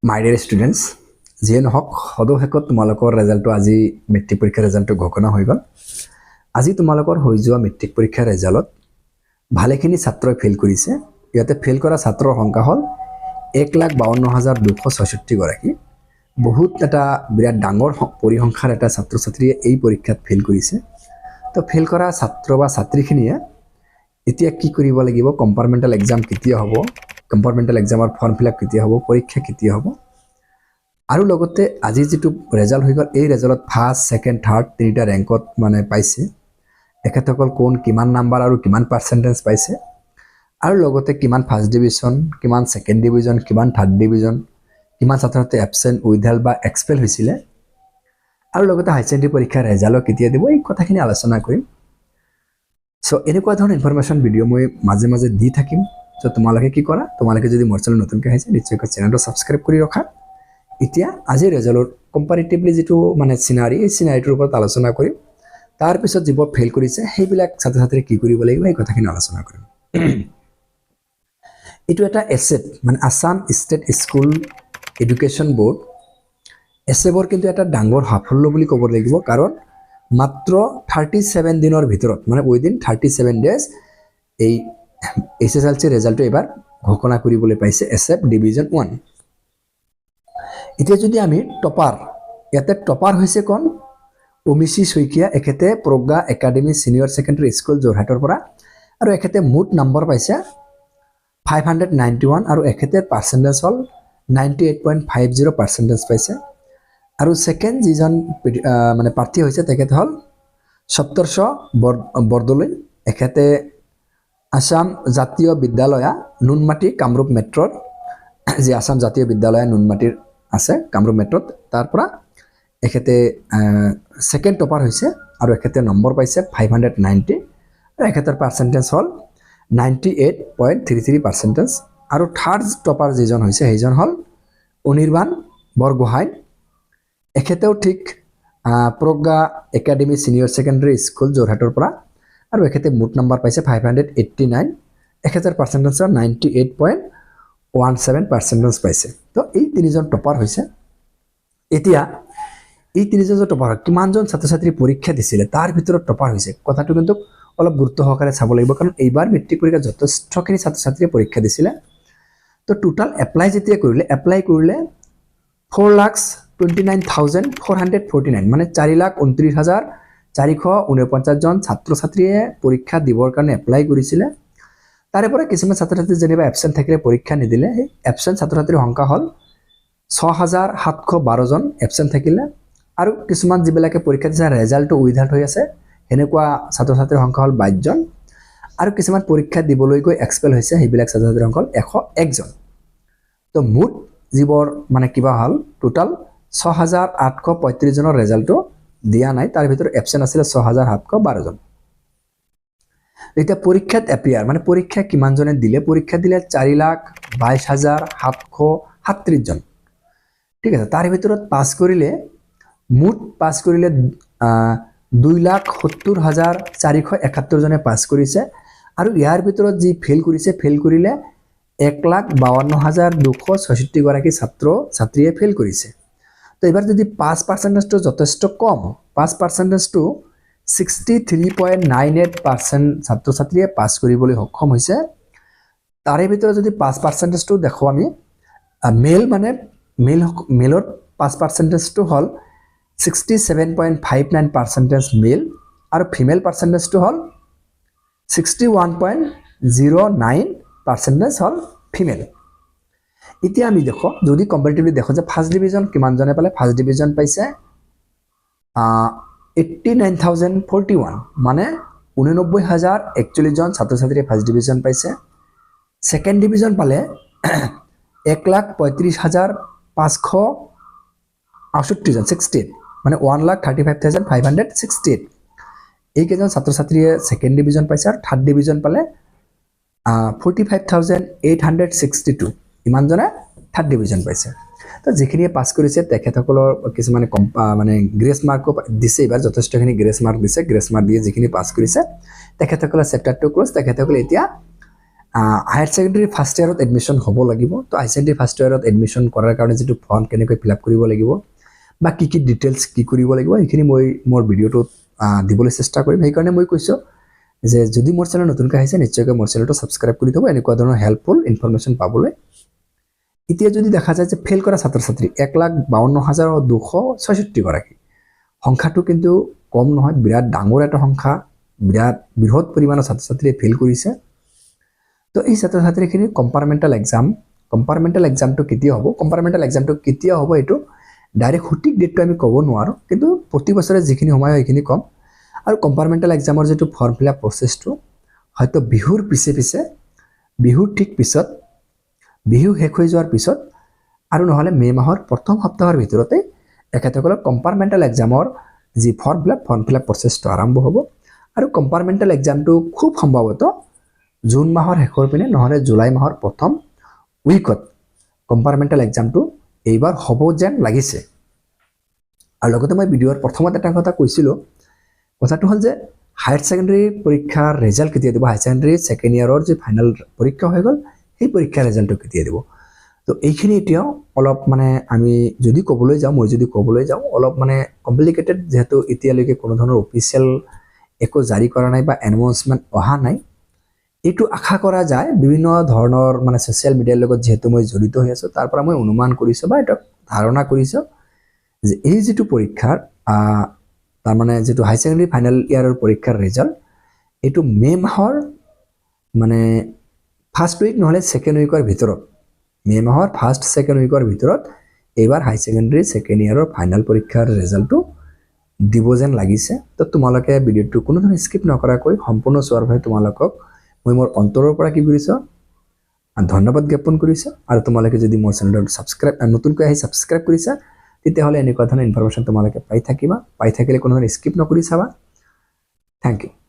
মাই dear students, যিয়ে নহওক সদৌ তোমালোকৰ ৰেজাল্টটো আজি মেট্ৰিক পৰীক্ষাৰ ৰেজাল্টটো ঘোষণা হৈ গ'ল। আজি তোমালোকৰ হৈ যোৱা মেট্ৰিক পৰীক্ষাৰ ৰেজাল্টত ভালেখিনি ছাত্ৰই ফেইল কৰিছে। ইয়াতে ফেইল কৰা ছাত্ৰৰ সংখ্যা হ'ল 1,52,266 গৰাকী। বহুত এটা বিৰাট ডাঙৰ পৰিসংখ্যাৰ এটা ছাত্ৰ ছাত্ৰীয়ে এই পৰীক্ষাত ফেইল কৰিছে। তো ফেইল কৰা ছাত্ৰ বা ছাত্ৰীখিনিয়ে এতিয়া কি কৰিব লাগিব, কম্পাৰ্টমেণ্টেল এক্সাম কেতিয়া হ'ব, কম্পাৰ্টমেণ্টেল এক্সামৰ ফৰ্ম ফিল আপ কেতিয়া হ'ব, পৰীক্ষা কেতিয়া হ'ব, আৰু লগতে আজি যেটো ৰেজাল্ট হৈ গ'ল এই ৰেজাল্টত ফাৰ্স্ট সেকেন্ড থাৰ্ড তিনিটা ৰ্যাঙ্কত মানে পাইছে এখেতসকল কোন কিমান নাম্বাৰ আৰু কিমান পাৰ্চেন্টেজ পাইছে, আৰু লগতে কিমান ফাৰ্স্ট ডিভিজন, কিমান সেকেন্ড ডিভিজন, কিমান থাৰ্ড ডিভিজন, কিমান ছাত্ৰতে এবসেন্ট উইথহেল্ড বা এক্সপেল হৈছিলে, আৰু লগতে হাই সেকেন্ডাৰী পৰীক্ষাৰ ৰেজাল্ট কেতিয়া দিব, এই কথাখিনি আলোচনা কৰিম। সো এনেকুৱা ধৰণৰ ইনফৰমেশ্যন ভিডিঅ' মই মাজে মাজে দি থাকিম। সো তোমালোকে কি কৰা, তোমালোকে যদি মোৰ চেনেল নতুনকৈ আহিছে নিশ্চয়কৈ চেনেলটো সাবস্ক্ৰাইব কৰি ৰখা। এতিয়া আজি ৰেজাল্টৰ কম্পাৰেটিভলি যেটো মানে সিনাৰি, এই সিনাৰিটোৰ ওপৰত আলোচনা কৰিম। তাৰ পিছত যিবোৰ ফেইল কৰিছে সেইবিলাক ছাত্ৰ ছাত্ৰীয়ে কি কৰিব লাগিব এই কথাখিনি আলোচনা কৰিম। এইটো এটা এছেট মানে Assam state school education board এছেবৰ কিন্তু এটা ডাঙৰ সাফল্য বুলি ক'ব লাগিব, কাৰণ মাত্ৰ 37 দিনৰ ভিতৰত মানে উইদিন 37 ডেজ এই এছএছএলচি ৰেজাল্টটো এবাৰ ঘোষণা কৰিবলৈ পাইছে এছেব ডিভিজন 1। এতিয়া যদি আমি টপাৰ, ইয়াতে টপাৰ হৈছে কোন, অমিশী শইকীয়া, এখেতে প্ৰজ্ঞা একাডেমি সিনিয়ৰ সেকেন্ডাৰী স্কুল যোৰহাটৰ পৰা, আৰু এখেতে মুঠ নম্বৰ পাইছে 591, আৰু এখেতে পাৰ্চেন্টেজ হ'ল 98.50 পাৰ্চেন্টেজ পাইছে। আৰু সেকেন্ড যিজন মানে প্ৰাৰ্থী হৈছে তেখেত হ'ল সপ্তৰ্ষ বৰদলৈ, এখেতে আসাম জাতীয় বিদ্যালয় নুনমাটি কামৰূপ মেট্ৰৰ, যি আসাম জাতীয় বিদ্যালয় নুনমাটিৰ আছে কামৰূপ মেট্ৰত, তাৰ পৰা এখেতে সেকেন্ড টপাৰ হৈছে, আৰু এখেতে নম্বৰ পাইছে 590, আৰু এখেতৰ পাৰ্চেন্টেজ হ'ল 98.33 পাৰ্চেন্টেজ। আৰু থাৰ্ড টপাৰ যিজন হৈছে সেইজন হ'ল অনিৰ্বাণ বৰগোহাঁই, এখেতেও ঠিক প্ৰজ্ঞা একাডেমি সিনিয়ৰ সেকেন্ডাৰী স্কুল যোৰহাটৰ পৰা, আৰু এখেতে মুঠ নম্বৰ পাইছে 589, এখেতৰ পাৰ্চেন্টেজ হ'ল 98.17 পাৰ্চেন্টেজ পাইছে। তো এই তিনিজন টপাৰ হৈছে। এতিয়া এই তিনিজন টপাৰ কিমানজন ছাত্ৰ ছাত্ৰী পৰীক্ষা দিছিলে তাৰ ভিতৰত টপাৰ হৈছে কথাটো কিন্তু অলপ গুৰুত্ব সহকাৰে চাব লাগিব, কাৰণ এইবাৰ মেট্ৰিক পৰীক্ষা যথেষ্টখিনি ছাত্ৰ ছাত্ৰীয়ে পৰীক্ষা দিছিলে। তো টোটাল এপ্লাই যেতিয়া কৰিলে 4,29,449 মানে 4,29,449 জন ছাত্ৰ ছাত্ৰীয়ে পৰীক্ষা দিবৰ কাৰণে এপ্লাই কৰিছিলে। তাৰে পৰা কিছুমান ছাত্ৰ ছাত্ৰী যেনিবা এবসেন্ট থাকিলে পৰীক্ষা নিদিলে, সেই এবসেন্ট ছাত্ৰ ছাত্ৰীৰ সংখ্যা হ'ল 6,712 জন এবসেন্ট থাকিলে, আৰু কিছুমান যিবিলাকে পৰীক্ষা দিছে ৰেজাল্টটো উইথহেল্ড হৈ আছে সেনেকুৱা ছাত্ৰ ছাত্ৰীৰ সংখ্যা হ'ল 22 জন, আৰু কিছুমান পৰীক্ষা দিবলৈ গৈ এক্সপেল হৈছে সেইবিলাক ছাত্ৰ ছাত্ৰীৰ সংখ্যা হ'ল 101 জন। তো মুঠ যিবোৰ মানে কিবা হ'ল টোটাল 6,835 জনৰ ৰেজাল্টটো দিয়া নাই, তাৰ ভিতৰত এবসেন্ট আছিলে 6,712 জন। এতিয়া পৰীক্ষাত এপিয়াৰ মানে পৰীক্ষা কিমান জনে দিলে, পৰীক্ষা দিলে 4,22,737 জন, ঠিক আছে। তাৰ ভিতৰত পাছ কৰিলে মুঠ পাছ কৰিলে 2,70,471 জনে পাছ কৰিছে, আৰু ইয়াৰ ভিতৰত যি ফেইল কৰিছে ফেইল কৰিলে 1,52,266 গৰাকী ছাত্ৰ ছাত্ৰীয়ে ফেইল কৰিছে। তো এবাৰ যদি পাছ পাৰ্চেন্টেজটো যথেষ্ট কম, পাছ পাৰ্চেন্টেজটো 63.98% ছাত্ৰ ছাত্ৰীয়ে পাছ কৰিবলৈ সক্ষম হৈছে। তাৰে ভিতৰত যদি পাছ পাৰ্চেন্টেজটো দেখো আমি মেল মানে মেলৰ পাছ পাৰ্চেন্টেজটো হ'ল 67.59% মেল, আৰু ফিমেল পাৰ্চেন্টেজটো হ'ল 61.09% হ'ল ফিমেল। এতিয়া আমি দেখো যদি কম্পাৰেটিভলি দেখো যে ফাৰ্স্ট ডিভিজন কিমান জনে পালে, ফাৰ্স্ট ডিভিজন পাইছে 89,041 মানে 89,041 জন ছাত্ৰ ছাত্ৰীয়ে ফাৰ্স্ট ডিভিজন পাইছে। সেকেন্ড ডিভিজন পালে 1,35,568 জন 68 মানে 1,35,568 এইকেইজন ছাত্ৰ ছাত্ৰীয়ে সেকেন্ড ডিভিজন পাইছে, আৰু থাৰ্ড ডিভিজন পালে 45,862 ইমানজনে থাৰ্ড ডিভিজন পাইছে। তো যিখিনিয়ে পাছ কৰিছে তেখেতসকলৰ কিছুমানে মানে গ্ৰেছ মাৰ্কো দিছে, এইবাৰ যথেষ্টখিনি গ্ৰেছ মাৰ্ক দিছে, গ্ৰেছ মাৰ্ক দিয়ে যিখিনি পাছ কৰিছে তেখেতসকলৰ চেপ্টাৰটো ক্লোজ, তেখেতসকলে এতিয়া হায়াৰ ছেকেণ্ডেৰী ফাৰ্ষ্ট ইয়াৰত এডমিশ্যন হ'ব লাগিব তো হায়াৰ ছেকেণ্ডেৰী ফাৰ্ষ্ট ইয়াৰত এডমিশ্যন কৰাৰ কাৰণে যিটো ফৰ্ম কেনেকৈ ফিল আপ কৰিব লাগিব বা কি ডিটেইলছ কি কৰিব লাগিব এইখিনি মই মোৰ ভিডিঅ'টোত দিবলৈ চেষ্টা কৰিম সেইকাৰণে মই কৈছোঁ যে যদি মোৰ চেনেল নতুনকৈ আহিছে নিশ্চয়কৈ মোৰ চেনেলটো ছাবস্ক্ৰাইব কৰি থ'ব এনেকুৱা ধৰণৰ হেল্পফুল ইনফৰমেশ্যন পাবলৈ এতিয়া যদি দেখা যায় যে ফেইল কৰা ছাত্ৰ ছাত্ৰী 1,52,266 গৰাকী সংখ্যাটো কিন্তু কম নহয় বিৰাট ডাঙৰ এটা সংখ্যা বিৰাট বৃহৎ পৰিমাণৰ ছাত্ৰ ছাত্ৰীয়ে ফেইল কৰিছে তো এই ছাত্ৰ ছাত্ৰীখিনি কম্পাৰ্টমেণ্টেল এক্সামটো কেতিয়া হ'ব কম্পাৰ্টমেণ্টেল এক্সামটো কেতিয়া হ'ব এইটো ডাইৰেক্ট সঠিক ডেটটো আমি ক'ব নোৱাৰোঁ কিন্তু প্ৰতি বছৰে যিখিনি সময় হয় সেইখিনি কম আৰু কম্পাৰ্টমেণ্টেল এক্সামৰ যিটো ফৰ্ম ফিল আপ প্ৰচেছটো হয়তো বিহুৰ বিহুৰ ঠিক পিছত বিহু শেষ হৈ যোৱাৰ পিছত আৰু নহ'লে মে মাহৰ প্ৰথম সপ্তাহৰ ভিতৰতে এখেতসকলৰ কম্পাৰ্টমেণ্টেল এক্সামৰ যি ফৰ্ম ফিল আপ প্ৰচেছটো আৰম্ভ হ'ব আৰু কম্পাৰ্টমেণ্টেল এক্সামটো খুব সম্ভৱতঃ জুন মাহৰ শেষৰ পিনে নহ'লে জুলাই মাহৰ প্ৰথম উইকত কম্পাৰ্টমেণ্টেল এক্সামটো এইবাৰ হ'ব যেন লাগিছে আৰু লগতে মই ভিডিঅ'ৰ প্ৰথমত এটা কথা কৈছিলোঁ কথাটো হ'ল যে হায়াৰ ছেকেণ্ডেৰী পৰীক্ষাৰ ৰিজাল্ট কেতিয়া দিব হায়াৰ ছেকেণ্ডেৰী ছেকেণ্ড ইয়াৰৰ যি ফাইনেল পৰীক্ষা হৈ গ'ল সেই পৰীক্ষাৰ ৰিজাল্টটো কেতিয়া দিব তো এইখিনি এতিয়াও অলপ মানে আমি যদি ক'বলৈ যাওঁ অলপ মানে কমপ্লিকেটেড যিহেতু এতিয়ালৈকে কোনো ধৰণৰ অফিচিয়েল একো জাৰি কৰা নাই বা এনাউন্সমেণ্ট অহা নাই এইটো আশা কৰা যায় বিভিন্ন ধৰণৰ মানে ছ'চিয়েল মিডিয়াৰ লগত যিহেতু মই জড়িত হৈ আছোঁ তাৰ পৰা মই অনুমান কৰিছোঁ বা এটা ধাৰণা কৰিছোঁ যে এই যিটো পৰীক্ষাৰ তাৰমানে যিটো হায়াৰ ছেকেণ্ডেৰী ফাইনেল ইয়াৰৰ পৰীক্ষাৰ ৰিজাল্ট এইটো মে মাহৰ মানে ফাৰ্ষ্ট উইক নহ'লে ছেকেণ্ড উইকৰ ভিতৰত মে মাহৰ ফাৰ্ষ্ট ছেকেণ্ড উইকৰ ভিতৰত এইবাৰ হায়াৰ ছেকেণ্ডেৰী ছেকেণ্ড ইয়াৰৰ ফাইনেল পৰীক্ষাৰ ৰিজাল্টটো দিব যেন লাগিছে তো তোমালোকে ভিডিঅ'টো কোনো ধৰণৰ স্কিপ নকৰাকৈ সম্পূৰ্ণ চোৱাৰ বাবে তোমালোকক মই মোৰ অন্তৰৰ পৰা কি কৰিছোঁ ধন্যবাদ জ্ঞাপন কৰিছোঁ আৰু তোমালোকে যদি মোৰ চেনেলটো নতুনকৈ আহি ছাবস্ক্ৰাইব কৰিছা তেতিয়াহ'লে এনেকুৱা ধৰণৰ ইনফৰমেশ্যন তোমালোকে পাই থাকিলে কোনো ধৰণৰ স্কিপ নকৰি চাবা থেংক ইউ